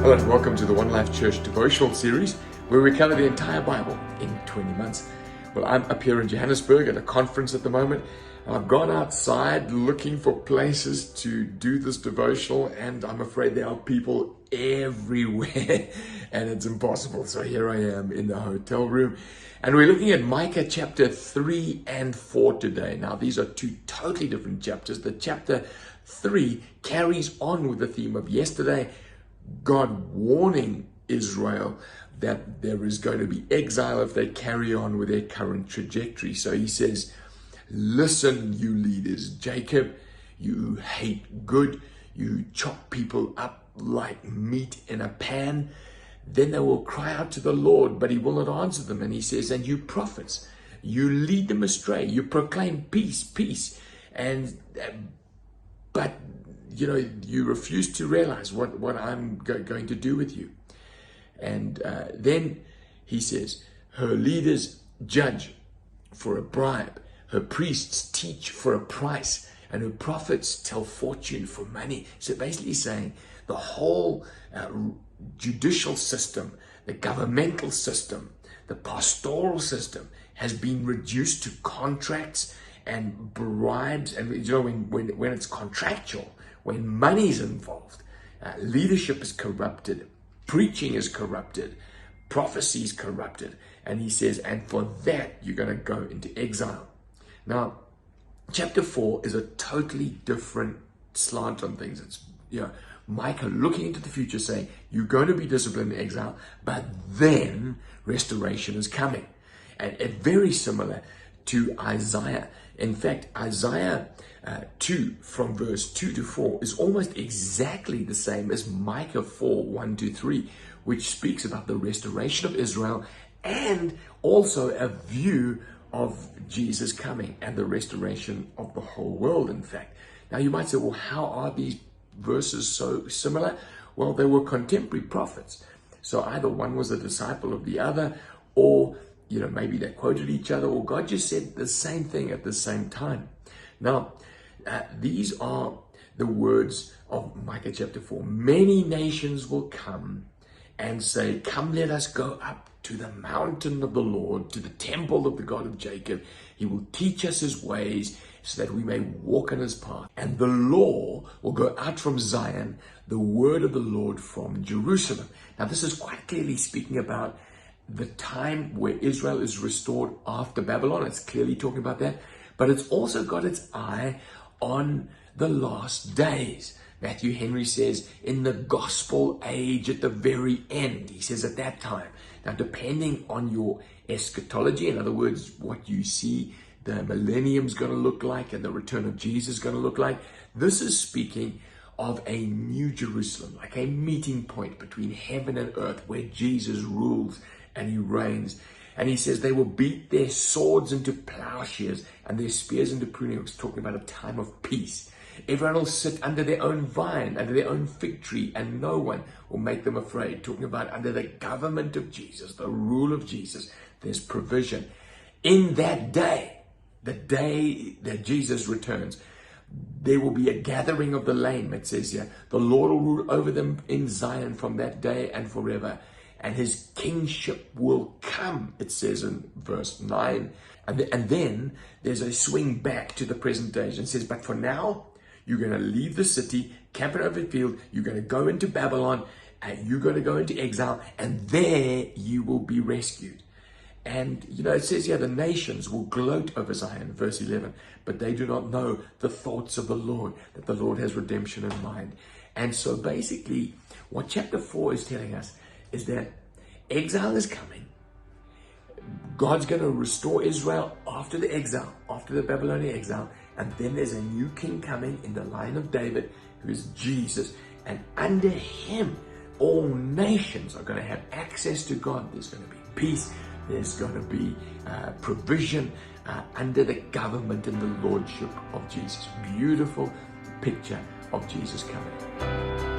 Hello and welcome to the One Life Church devotional series where we cover the entire Bible in 20 months. Well, I'm up here in Johannesburg at a conference at the moment. I've gone outside looking for places to do this devotional, and I'm afraid there are people everywhere and it's impossible. So here I am in the hotel room, and we're looking at Micah chapter 3 and 4 today. Now, these are two totally different chapters. The chapter 3 carries on with the theme of yesterday, God warning Israel that there is going to be exile if they carry on with their current trajectory. So he says, listen, you leaders, Jacob, you hate good, you chop people up like meat in a pan. Then they will cry out to the Lord, but he will not answer them. And he says, and you prophets, you lead them astray, you proclaim peace, peace. But you refuse to realize what I'm going to do with you. And then he says, her leaders judge for a bribe, her priests teach for a price, and her prophets tell fortune for money. So basically saying the whole judicial system, the governmental system, the pastoral system has been reduced to contracts and bribes. And when it's contractual, when money is involved, leadership is corrupted, preaching is corrupted, prophecy is corrupted. And he says, and for that, you're going to go into exile. Now, chapter 4 is a totally different slant on things. It's, Micah looking into the future saying, you're going to be disciplined in exile, but then restoration is coming. And very similar to Isaiah. In fact, Isaiah 2 from verse 2 to 4 is almost exactly the same as Micah 4, 1 to 3, which speaks about the restoration of Israel and also a view of Jesus coming and the restoration of the whole world, in fact. Now you might say, well, how are these verses so similar? Well, they were contemporary prophets. So either one was a disciple of the other, or maybe they quoted each other, or God just said the same thing at the same time. Now, these are the words of Micah chapter 4. Many nations will come and say, come, let us go up to the mountain of the Lord, to the temple of the God of Jacob. He will teach us his ways so that we may walk in his path. And the law will go out from Zion, the word of the Lord from Jerusalem. Now, this is quite clearly speaking about the time where Israel is restored after Babylon. It's clearly talking about that. But it's also got its eye on the last days. Matthew Henry says, in the gospel age at the very end, he says at that time. Now, depending on your eschatology, in other words, what you see the millennium's going to look like and the return of Jesus is going to look like, this is speaking of a new Jerusalem, like a meeting point between heaven and earth where Jesus rules and he reigns. And he says they will beat their swords into plowshares and their spears into pruning hooks, talking about a time of peace. Everyone will sit under their own vine, under their own fig tree, and no one will make them afraid. Talking about under the government of Jesus, the rule of Jesus, there's provision. In that day, the day that Jesus returns, there will be a gathering of the lame, it says here. The Lord will rule over them in Zion from that day and forever. And his kingship will come, it says in verse 9. And then there's a swing back to the present days. And it says, but for now, you're going to leave the city, camp in open field, you're going to go into Babylon, and you're going to go into exile, and there you will be rescued. And, it says here, the nations will gloat over Zion, verse 11, but they do not know the thoughts of the Lord, that the Lord has redemption in mind. And so basically, what chapter 4 is telling us is that exile is coming. God's going to restore Israel after the exile, after the Babylonian exile. And then there's a new king coming in the line of David, who is Jesus. And under him, all nations are going to have access to God. There's going to be peace. There's going to be provision under the government and the lordship of Jesus. Beautiful picture of Jesus coming.